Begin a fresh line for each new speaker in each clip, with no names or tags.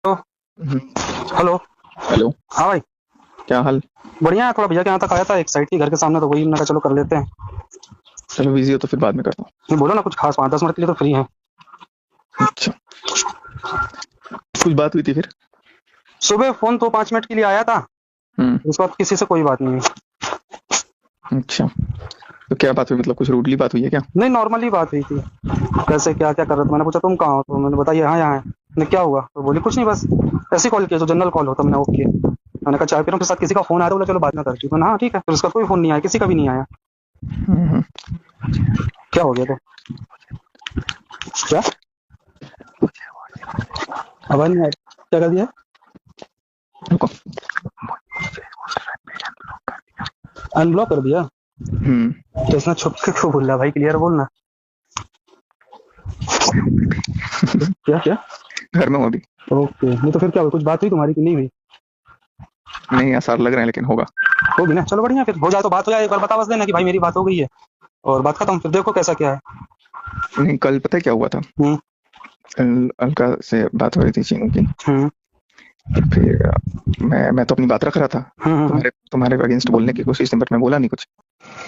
Hello.
हम्म,
hello.
Hello.
हाँ भाई।
क्या हाल?
बढ़िया है, थोड़ा भैया के यहाँ तक आया था एक साइड की घर के सामने, तो वही मैंने कहा चलो कर लेते हैं।
चलो बिजी हो तो फिर बाद में करता
नहीं बोलो ना कुछ खास, 5-10 मिनट के लिए तो फ्री है।
हूँ। अच्छा, कुछ बात हुई थी फिर?
सुबह फोन तो 5 मिनट के लिए आया था,
हम्म।
उसके बाद किसी से कोई बात नहीं है।
अच्छा, तो क्या बात हुई? मतलब कुछ रूडली बात हुई है क्या?
नहीं, नॉर्मली बात हुई थी। कैसे क्या क्या कर रहे थे, मैंने पूछा तुम कहाँ हो, तो मैंने बताया यहाँ यहाँ है। मैंने क्या हुआ, तो बोली कुछ नहीं, बस ऐसे कॉल किया जो जनरल कॉल होता। मैंने ओके, मैंने कहा चाय पी रहा हूँ, फिर साथ किसी का फोन आया था, बोला चलो बाद में करती हूँ। मैंने हाँ ठीक है, फिर उसका कोई फोन नहीं आया, किसी का भी नहीं आया।
हम्म।
क्या हो गया तो? क्या आवाज नहीं आई, क्या कर दिया?
रुको।
अनब्लॉक कर दिया?
हम्म।
तो इसने छुप के क्यों बोल रहा भाई, क्लियर बोलना। क्या क्या?
घर में हूँ अभी।
ओके, नहीं तो फिर क्या हुआ, कुछ बात हुई तुम्हारी कि नहीं हुई?
नहीं, आसार लग रहे हैं लेकिन होगा।
होगी ना, चलो बढ़िया, फिर हो जाए तो बात हो जाए, एक बार बता बस देना कि भाई मेरी बात हो गई है, और बात खत्म, फिर देखो कैसा क्या है।
नहीं, कल पता है क्या हुआ था?
हम्म।
कल अलका से बात हो रही थी चीनू की।
हम्म।
फिर मैं तो अपनी बात रख रहा था।
हम्म।
तुम्हारे तुम्हारे अगेंस्ट बोलने की कोशिश थी, बट मैं बोला नहीं कुछ।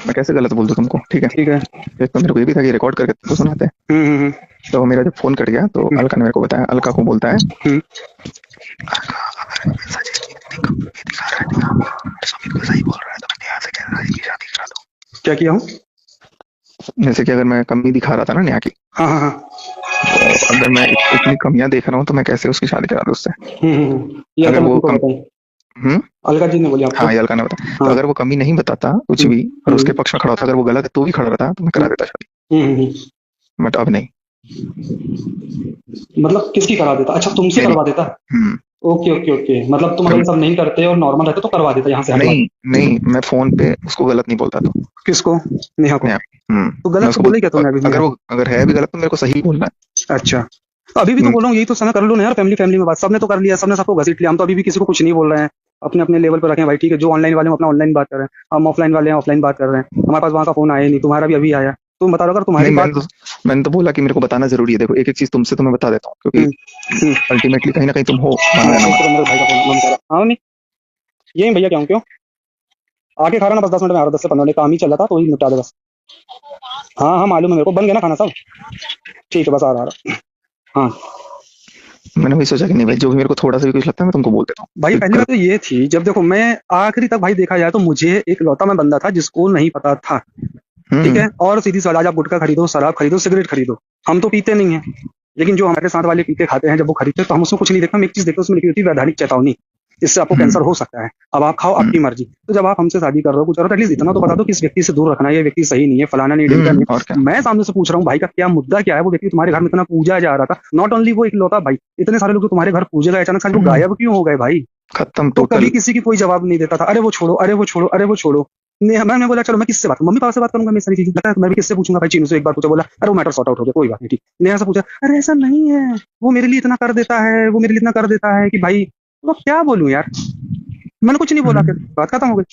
मैं कैसे गलत बोल दूं तुमको? ठीक है।
ठीक है।
एक तो मेरे को ये भी था कि रिकॉर्ड करके तुमको सुनाते हैं।
हम्म।
तो मेरा जब फोन कट गया तो
हम्म।
अलका ने मेरे को बताया, अलका को बोलता है,
हम्म।
सुमित को सही बोल रहा है तो मैं यहाँ से कह रहा है कि शादी करा दो।
क्या किया हूँ?
जैसे कि अगर मैं कमी दिखा रहा था ना नेहा की,
हाँ हाँ हाँ।
तो अगर मैं इतनी कमियां देख रहा हूँ तो मैं कैसे उसकी शादी करा दूं उससे?
ये अलका
अगर
ने
वो
तुमको
कम
बताई?
हम्म।
अलका जी ने बोली आपको?
हाँ, ये अलका ने बताया। तो
हाँ।
अगर वो कमी नहीं बताता कुछ
हम्म।
भी और
हम्म।
उसके पक्ष में खड़ा होता, अगर वो गलत है तो भी खड़ा रहता, तो मैं करा
हम्म।
देता शादी।
हम्म।
बट अब नहीं।
मतलब किसकी करा देता? अच्छा, तुमसे
मेरी।
करवा देता?
हम्म।
ओके ओके ओके, मतलब तुम अगर
कम,
ये सब नहीं करते और नॉर्मल रहते तो करवा देता यहाँ से हटवा
नहीं
के?
नहीं, मैं फोन पे उसको गलत नहीं बोलता तो।
किसको? नेहा को?
नेहा। हम्म।
तो
मैं
गलत तो
उसको
बोले क्या
बोल,
तुमने अभी नेहा
अगर
को?
वो अगर है भी गलत तो मेरे को सही बोलना
अच्छा, तो अभी भी तो
है।
बोल रहा हूँ, यही तो समय कर लो ना यार, फैमिली फैमिली में बात सबने तो कर लिया, सबने सबको घसीट लिया, हम तो अभी भी किसी को कुछ नहीं बोल रहे हैं। अपने अपने लेवल पर रखें भाई, ठीक है, जो ऑनलाइन वाले हैं अपना ऑनलाइन बात कर रहे हैं, हम ऑफलाइन वाले हैं ऑफलाइन बात कर रहे हैं, हमारे पास वहाँ का फोन आया ही नहीं, तुम्हारा भी अभी आया। तुम बता रहे हो, अगर तुम्हारी
नहीं,
बात।
मैंने तो बोला कि मेरे को बताना जरूरी है। देखो, एक एक चीज तुमसे तो मैं बता देता हूँ, क्योंकि
हम्म। हम्म।
अल्टीमेटली कहीं ना कहीं तुम हो,
हाँ
मानो या ना
एक
मानो।
सेकंड, मेरे भाई का फोन मम्मी कह रहा, हाँ नहीं, यही भैया, क्या हूँ क्यों आके खा रहा ना, बस 10 मिनट में आ रहा, 10 से 15 मिनट, काम ही चल रहा था तो वही निपटा दे बस। हाँ हाँ मालूम है मेरे को, बन गया ना खाना सब? ठीक है, बस आ रहा। हाँ
मैंने वही सोचा कि नहीं भाई, जो भी मेरे को थोड़ा सा भी कुछ लगता है मैं तुमको बोल देता हूँ
भाई,
फिर
पहली
कर।
बात तो ये थी, जब देखो मैं आखिरी तक भाई देखा जाए तो मुझे एक लौता मैं बंदा था जिसको नहीं पता था, ठीक
हम्म।
है, और सीधी सी बात, आज आप गुटखा खरीदो, शराब खरीदो, सिगरेट खरीदो, हम तो पीते नहीं है, लेकिन जो हमारे साथ वाले पीते खाते हैं, जब वो खरीदते हैं तो हम उसमें कुछ नहीं देखते, हम एक चीज देखते हैं, उसमें लिखी होती है वैधानिक चेतावनी, इससे आपको
हम्म।
कैंसर हो सकता है, अब आप खाओ
हम्म।
आपकी मर्जी। तो जब आप हमसे शादी कर रहे हो, कुछ करो तो एटलीस्ट इतना तो बता दो कि इस व्यक्ति से दूर रखना है, ये व्यक्ति सही नहीं है, फलाना नहीं ढिमका नहीं
और क्या।
है। मैं सामने से पूछ रहा हूँ भाई का क्या मुद्दा क्या है, वो व्यक्ति तुम्हारे घर में इतना पूजा जा रहा था, नॉट ओनली वो इकलौता भाई, इतने सारे लोग जो तुम्हारे घर पूजे गए, अचानक से आज वो
हम्म।
गायब क्यों हो गए भाई?
खत्म
तो कभी
टोटल।
किसी की कोई जवाब नहीं देता था, अरे वो छोड़ो, अरे वो छोड़ो, अरे वो छोड़ो। मैंने बोला चलो मैं किससे बात करूं, मम्मी पापा से बात करूंगा, मैं सारी चीजें लगता है, मैं भी किससे पूछूंगा भाई, चीनू से एक बार पूछा, बोला अरे वो मैटर सॉर्ट आउट हो गया, कोई बात नहीं, ठीक। नेहा से पूछा, अरे ऐसा नहीं है, वो मेरे लिए इतना कर देता है, वो मेरे लिए इतना कर देता है कि भाई, तो क्या बोलूं यार। मैंने कुछ नहीं बोला, फिर
हम्म।
बात खत्म हो गई।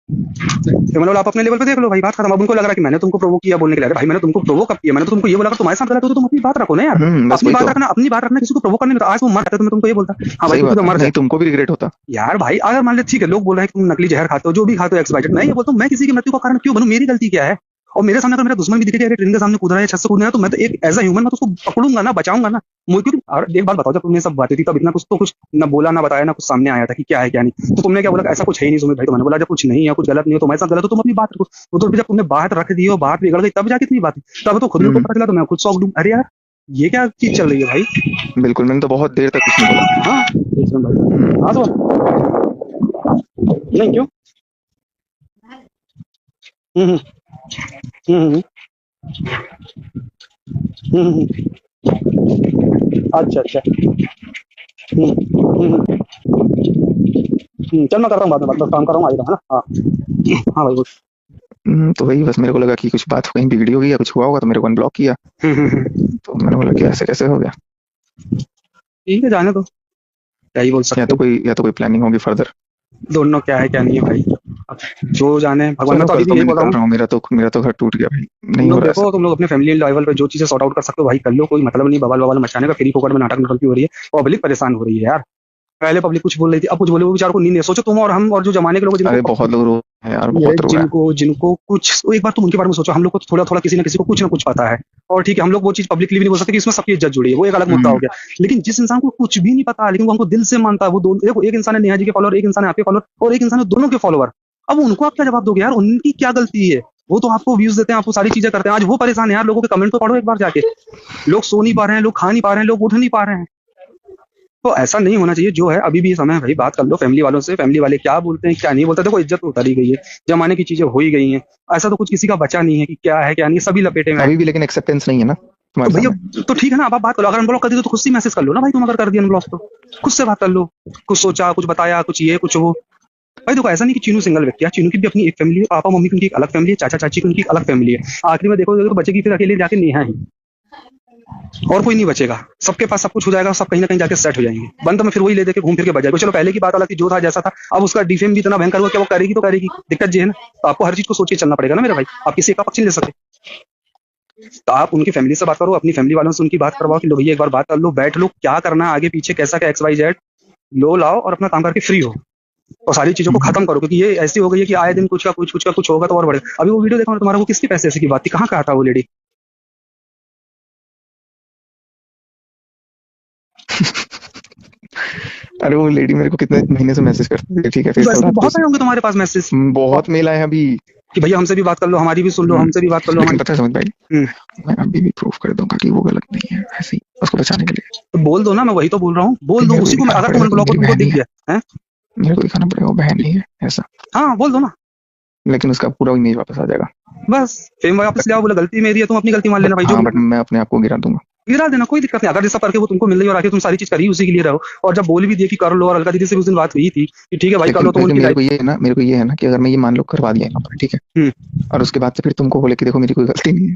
तो मैंने बोला आप अपने लेवल पे देख लो भाई, बात खत्म। अब उनको लग रहा है कि मैंने तुमको प्रोवोक किया बोलने के लिए, अरे भाई मैंने तुमको प्रोवोक कब किया, मैंने तो तुमको ये बोला, अगर तुम्हारे साथ गलत हो तो तुम अपनी बात रखो ना यार।
बस
अपनी
वही
बात
तो।
रखना, अपनी बात रखना, किसी को प्रोवोक करने में। तो आज वो मर जाता तो मैं तुमको ये बोलता, हाँ भाई
सही
तू तो
बात है,
मर जा।
नहीं तुमको भी रिग्रेट होता।
यार भाई अगर मान ले, ठीक है, लोग बोल रहे हैं कि तुम नकली जहर खाते हो, जो भी खाते हो, एक्सवाइटेड, मैं ये बोलता हूँ, मैं किसी की मृत्यु का कारण क्यों बनूं, मेरी गलती क्या है? और मेरे सामने अगर मेरा दुश्मन भी दिखे कि अरे ट्रेन के सामने कूद रहा है, छत से कूदना है, तो मैं तो एक एज अ ह्यूमन मैं तो उसको पकड़ूंगा ना, बचाऊंगा ना। मुझे क्योंकि और एक बात बताओ, जब तुमने सब बातें थी तब इतना कुछ तो कुछ ना बोला ना बताया ना कुछ सामने आया था कि क्या है क्या नहीं, तो तुमने क्या बोला, ऐसा कुछ है ही नहीं सुमित भाई, तो मैंने बोला जब कुछ नहीं है, कुछ गलत नहीं है, तुम्हारे साथ गलत हो तुम अपनी बात रखो। वो तो जब तुमने बात रख दी और बात बिगड़ गई तब जाके इतनी बात, तब तो खुद मेरे को
हम्म।
पता चला, तो मैं खुद शौक दूं, अरे यार ये क्या चीज चल रही है भाई।
बिल्कुल, मैंने तो बहुत देर तक कुछ नहीं बोला।
हाँ भाई,
हम्म।
हाँ तो नहीं क्यों। हम्म। हम्म। हम्म। अच्छा अच्छा। हम्म। हम्म। चल मैं करता हूँ बाद में, बात काम कर रहा हूँ, आइएगा है ना, हाँ। हाँ भाई बोल।
तो वही बस मेरे को लगा कि कुछ बात कहीं बिगड़ी होगी या कुछ हुआ होगा तो मेरे को अनब्लॉक किया। तो मैंने बोला कि ऐसे कैसे हो गया।
ठीक है, जाने दो, क्या ही बोल सकते हो।
या तो कोई प्लानिंग होगी फर्दर।
दोनों क्या है क्या नहीं है भाई। अब जो जाने भगवान। मैं
चलो
तो अभी
कल
भी
तो
यही
मैं
बोल रहा
निकल
हूँ,
रहा हूँ, मेरा तो घर टूट गया भाई,
तुम
नहीं हो
लोग
रहा
देखो, तुम लोग अपने फैमिली लेवल पे जो चीजें सॉर्ट आउट कर सकते हो भाई कर लो, कोई मतलब नहीं बवाल बवाल मचाने का। फ्री फोकट में नाटक नटक हो रही है, पब्लिक परेशान हो रही है यार। पहले पब्लिक कुछ बोल रही थी, अब कुछ बोले, वो बेचारों को नींद है। सोचो तुम और हम और जो जमाने के लोग
अरे
जिनको
बहुत लोग रो हैं यार,
ये
बहुत रो है।
जिनको जिनको कुछ, एक बार तुम उनके बारे में सोचो, हम लोग को तो थोड़ा थोड़ा किसी न किसी को कुछ ना कुछ पता है। और ठीक है, हम लोग वो चीज पब्लिकली भी नहीं बोल सकते कि इसमें सबकी इज्जत जुड़ी है, वो एक अलग मुद्दा हो गया। लेकिन जिस इंसान को कुछ भी नहीं पता लेकिन वो हमको दिल से मानता है, वो दो देखो, एक इंसान है नेहा जी के फॉलोअर, एक इंसान है आपके फॉलोअर, और एक इंसान है दोनों के फॉलोअर। अब उनको आप क्या जवाब दोगे यार? उनकी क्या गलती है? वो तो आपको व्यूज देते हैं, आपको सारी चीजें करते हैं। आज वो परेशान है यार, लोगों के कमेंट को पढ़ो एक बार जाके। लोग सो नहीं पा रहे हैं, लोग खा नहीं पा रहे हैं, लोग उठ नहीं पा रहे हैं। तो ऐसा नहीं होना चाहिए। जो है अभी भी समय है भाई, बात कर लो फैमिली वालों से, फैमिली वाले क्या बोलते हैं क्या नहीं बोलते। देखो इज्जत तो उतारी गई है, जमाने की चीजें हो ही गई हैं। ऐसा तो कुछ किसी का बचा नहीं है कि क्या है क्या नहीं, सभी लपेटे में है।
अभी भी लेकिन एक्सेप्टेंस नहीं है ना
तो
तुम्हारे
भैया
सामने।
तो ठीक है ना, अब आप बात करो। अगर अनब्लॉक कर दिए तो खुद से मैसेज कर लो ना भाई, तुम अगर कर दिया अनब्लॉक तो खुद से बात कर लो। कुछ सोचा, कुछ बताया, कुछ ये कुछ वो। भाई देखो ऐसा नहीं कि चीनू सिंगल व्यक्ति है, चीनू की भी अपनी एक फैमिली है, पापा मम्मी की उनकी एक अलग फैमिली है, चाचा चाची की उनकी एक अलग फैमिली है। आखिरी में देखो तो बचेगी फिर अकेले जाके नेहा ही, और कोई नहीं बचेगा। सबके पास सब कुछ हो जाएगा, सब कहीं ना कहीं जाके सेट हो जाएंगे। बंद में फिर वही ले दे के घूम फिर के बजाएगा। चलो पहले की बात अलग थी, जो था जैसा था। अब उसका डिफेम भी इतना भयंकर हुआ कि वो करेगी तो करेगी। दिक्कत ये है ना, तो आपको हर चीज को सोच के चलना पड़ेगा ना मेरे भाई। आप किसी का पक्ष नहीं ले सकते। तो आप उनकी फैमिली से बात करो, अपनी फैमिली वालों से उनकी बात करवाओ कि लो भैया एक बार बात कर लो, बैठ लो, क्या करना है आगे पीछे, कैसा क्या XYZ लो लाओ, और अपना काम करके फ्री हो और सारी चीजों को खत्म करो। क्योंकि ये ऐसी हो गई है कि आए दिन कुछ का कुछ होगा तो और बढ़ेगा। अभी वो वीडियो देखा तुम्हारा, वो किसके पैसे ऐसे की बात थी, कहाँ का था वो लेडी?
अरे वो लेडी मेरे को कितने महीने से मैसेज करती है, ठीक है, फिर कल रात को
बहुत आए होंगे तुम्हारे पास मैसेज
बहुत मेल आए अभी
कि भैया हमसे भी बात कर लो, हमारी भी सुन लो, हमसे भी बात कर लो
लेकिन
हमारी।
पता है समझ भाई, मैं अभी भी प्रूफ कर दूंगा कि वो गलत नहीं है, ऐसे ही उसको बचाने के लिए।
तो बोल दो ना, मैं वही तो बोल रहा हूँ, बोल दो
मेरे को
उसी को।
दिखाना
अगर
पड़ेगा
तुम
कि
ब्लॉक को
मेरी
तुमको
बहन
दिख
नहीं है,
गया है,
मेरे को दिखाना पड़ेगा वो बहन नहीं है ऐसा,
हाँ बोल दो ना,
लेकिन उसका पूरा इमेज वापस आ जाएगा।
बस फेम वापस ले आओ। बोले गलती मेरी है, तुम अपनी गलती मान लेना भाई। जो
बट मैं अपने आप को गिरा दूंगा।
गिरा देना, कोई दिक्कत नहीं। अगर जैसा करके वो तुमको मिल रही है और आके तुम सारी चीज करी उसी के लिए रहो, और जब बोल भी दिए कि कर लो, और अलका दीदी से भी उस दिन बात हुई थी कि ठीक है भाई कर लो, तो उनकी
मेरे को ये है ना कि अगर मैं ये मान लो करवा दिया यहाँ पर, ठीक है, और उसके बाद से फिर तुमको बोले कि देखो मेरी कोई गलती नहीं है।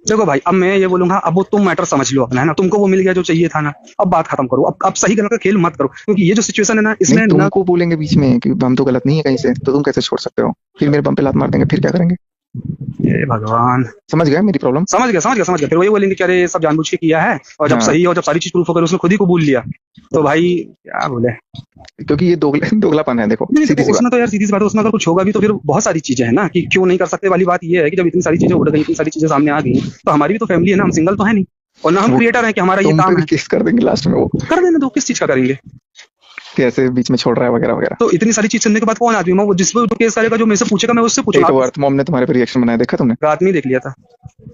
देखो भाई, अब मैं ये बोलूंगा, अब वो तुम मैटर समझ लो अपना, है ना, तुमको वो मिल गया जो चाहिए था ना, अब बात खत्म करो। अब सही गलत का खेल मत करो, क्योंकि ये जो सिचुएशन है ना, इसमें ना
तुमको बोलेंगे बीच में कि हम तो गलत नहीं है कहीं से, तो तुम कैसे छोड़ सकते हो? फिर मेरे बम पे लात मार देंगे, फिर क्या करेंगे?
ये भगवान,
समझ गया मेरी प्रॉब्लम?
समझ गया। फिर वही बोलेंगे कि अरे ये सब जानबूझ के किया है, और जब सही और जब सारी चीज प्रूफ होकर उसने खुद ही कबूल लिया, तो भाई क्या बोले।
क्योंकि ये दोगलापन है। देखो सीधी सी
उसमें तो यार सीधी सी बात है, उसमें अगर कुछ होगा भी तो फिर बहुत सारी चीजें हैं ना कि क्यों नहीं कर सकते वाली बात ये है कि जब इतनी सारी चीजें उड़ गई, इतनी सारी चीजें सामने आ गई, तो हमारी भी तो फैमिली है ना, हम सिंगल तो है नहीं, और ना हम क्रिएटर है कि हमारा ये काम है।
केस कर देंगे लास्ट में, वो
कर देना दो, किस चीज का करेंगे?
कैसे बीच में छोड़ रहा है वगैरह वगैरह।
तो इतनी सारी चीज सुनने के बाद कौन आदमी, मैं वो जिस पे जो केस करेगा, जो मेरे से पूछेगा, मैं उससे पूछूंगा।
एक अर्थ मॉम ने तुम्हारे पे रिएक्शन बनाया, देखा तुमने?
रात में ही देख लिया था,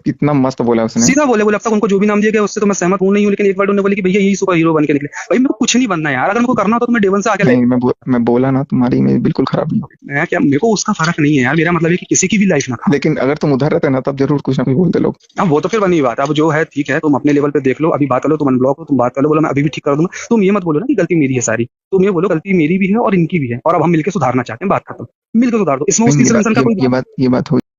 कितना मस्त बोला उसने,
सीधा बोले अब तक उनको जो भी नाम दिया गया उससे तो मैं सहमत हूं नहीं हूं, लेकिन एक बार उन्होंने बोले कि भैया यही सुपर हीरो बन के निकले। भाई मेरे को कुछ नहीं बनना यार, अगर मेरे को करना हो तो मैं डे वन से आगे
नहीं, मैं बोला ना तुम्हारी इमेज बिल्कुल खराब नहीं होगी।
मैं क्या, मेरे को उसका फर्क नहीं है यार, मेरा मतलब है कि किसी की भी लाइफ ना खा।
लेकिन अगर तुम उधर रहते ना, तब जरूर कुछ ना कुछ बोलते लोग।
अब वो तो फिर बनी बात है। अब जो है ठीक है, तुम अपने लेवल पे देख लो, अभी बात कर लो, तुम अनब्लॉक हो, तुम बात कर लो, बोलो मैं अभी भी ठीक कर दूंगा। तुम ये मत बोलो ना कि गलती मेरी है सारी, तुम ये बोलो गलती मेरी भी है और इनकी भी है, और अब हम मिलकर सुधारना चाहते हैं, बात खत्म, मिलकर सुधार दो। इसमें उस तीसरे इंसान का कोई
ये बात हुई।